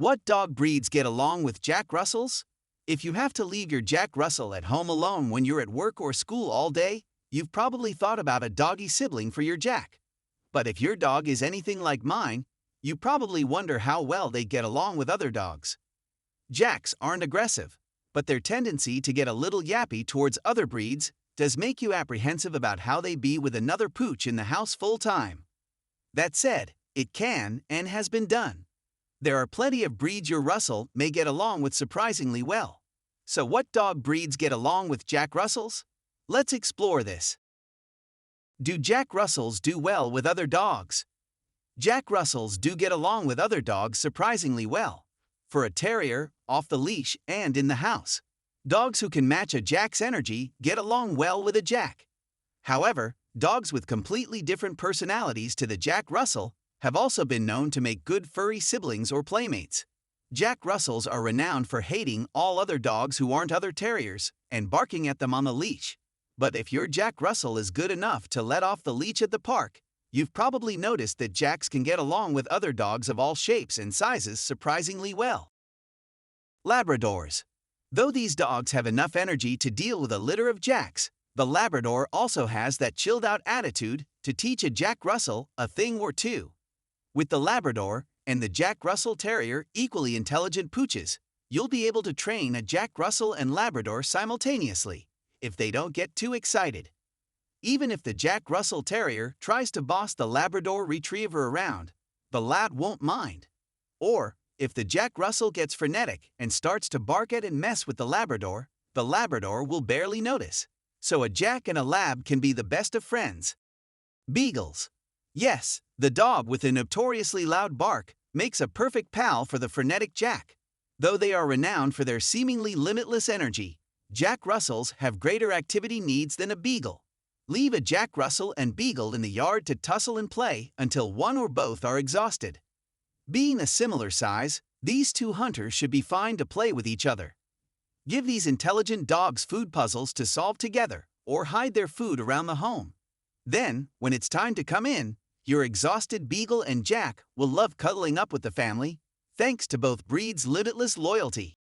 What dog breeds get along with Jack Russells? If you have to leave your Jack Russell at home alone when you're at work or school all day, you've probably thought about a doggy sibling for your Jack. But if your dog is anything like mine, you probably wonder how well they get along with other dogs. Jacks aren't aggressive, but their tendency to get a little yappy towards other breeds does make you apprehensive about how they be with another pooch in the house full time. That said, it can and has been done. There are plenty of breeds your Russell may get along with surprisingly well. So what dog breeds get along with Jack Russells? Let's explore this. Do Jack Russells do well with other dogs? Jack Russells do get along with other dogs surprisingly well. For a terrier, off the leash and in the house, dogs who can match a Jack's energy get along well with a Jack. However, dogs with completely different personalities to the Jack Russell have also been known to make good furry siblings or playmates. Jack Russells are renowned for hating all other dogs who aren't other terriers and barking at them on the leash. But if your Jack Russell is good enough to let off the leash at the park, you've probably noticed that Jacks can get along with other dogs of all shapes and sizes surprisingly well. Labradors. Though these dogs have enough energy to deal with a litter of Jacks, the Labrador also has that chilled-out attitude to teach a Jack Russell a thing or two. With the Labrador and the Jack Russell Terrier equally intelligent pooches, you'll be able to train a Jack Russell and Labrador simultaneously, if they don't get too excited. Even if the Jack Russell Terrier tries to boss the Labrador Retriever around, the Lab won't mind. Or, if the Jack Russell gets frenetic and starts to bark at and mess with the Labrador will barely notice. So a Jack and a Lab can be the best of friends. Beagles. Yes, the dog with a notoriously loud bark makes a perfect pal for the frenetic Jack. Though they are renowned for their seemingly limitless energy, Jack Russells have greater activity needs than a Beagle. Leave a Jack Russell and Beagle in the yard to tussle and play until one or both are exhausted. Being a similar size, these two hunters should be fine to play with each other. Give these intelligent dogs food puzzles to solve together or hide their food around the home. Then, when it's time to come in, your exhausted Beagle and Jack will love cuddling up with the family, thanks to both breeds' limitless loyalty.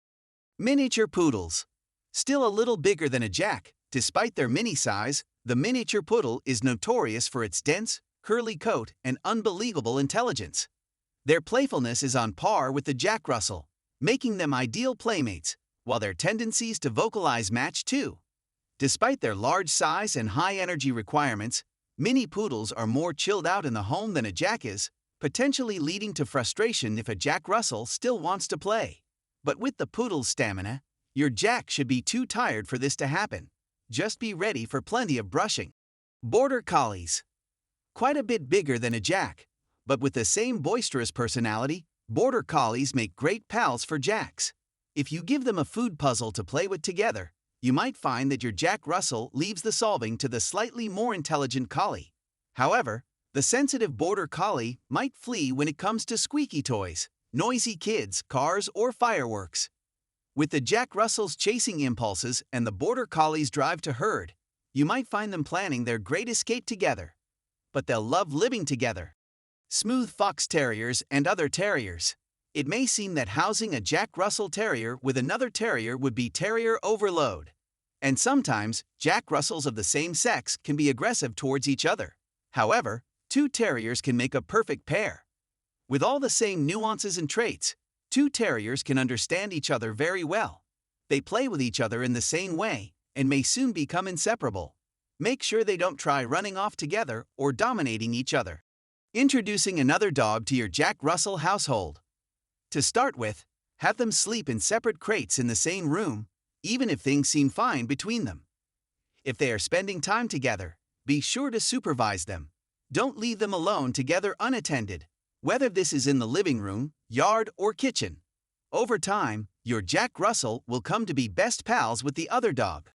Miniature Poodles. Still a little bigger than a Jack, despite their mini size, the miniature poodle is notorious for its dense, curly coat and unbelievable intelligence. Their playfulness is on par with the Jack Russell, making them ideal playmates, while their tendencies to vocalize match too. Despite their large size and high energy requirements, mini poodles are more chilled out in the home than a Jack is, potentially leading to frustration if a Jack Russell still wants to play. But with the poodle's stamina, your Jack should be too tired for this to happen. Just be ready for plenty of brushing. Border Collies. Quite a bit bigger than a Jack, but with the same boisterous personality, Border Collies make great pals for Jacks. If you give them a food puzzle to play with together, you might find that your Jack Russell leaves the solving to the slightly more intelligent Collie. However, the sensitive Border Collie might flee when it comes to squeaky toys, noisy kids, cars, or fireworks. With the Jack Russell's chasing impulses and the Border Collie's drive to herd, you might find them planning their great escape together. But they'll love living together. Smooth Fox Terriers and other terriers. It may seem that housing a Jack Russell Terrier with another terrier would be terrier overload. And sometimes, Jack Russells of the same sex can be aggressive towards each other. However, two terriers can make a perfect pair. With all the same nuances and traits, two terriers can understand each other very well. They play with each other in the same way and may soon become inseparable. Make sure they don't try running off together or dominating each other. Introducing another dog to your Jack Russell household. To start with, have them sleep in separate crates in the same room, even if things seem fine between them. If they are spending time together, be sure to supervise them. Don't leave them alone together unattended, whether this is in the living room, yard, or kitchen. Over time, your Jack Russell will come to be best pals with the other dog.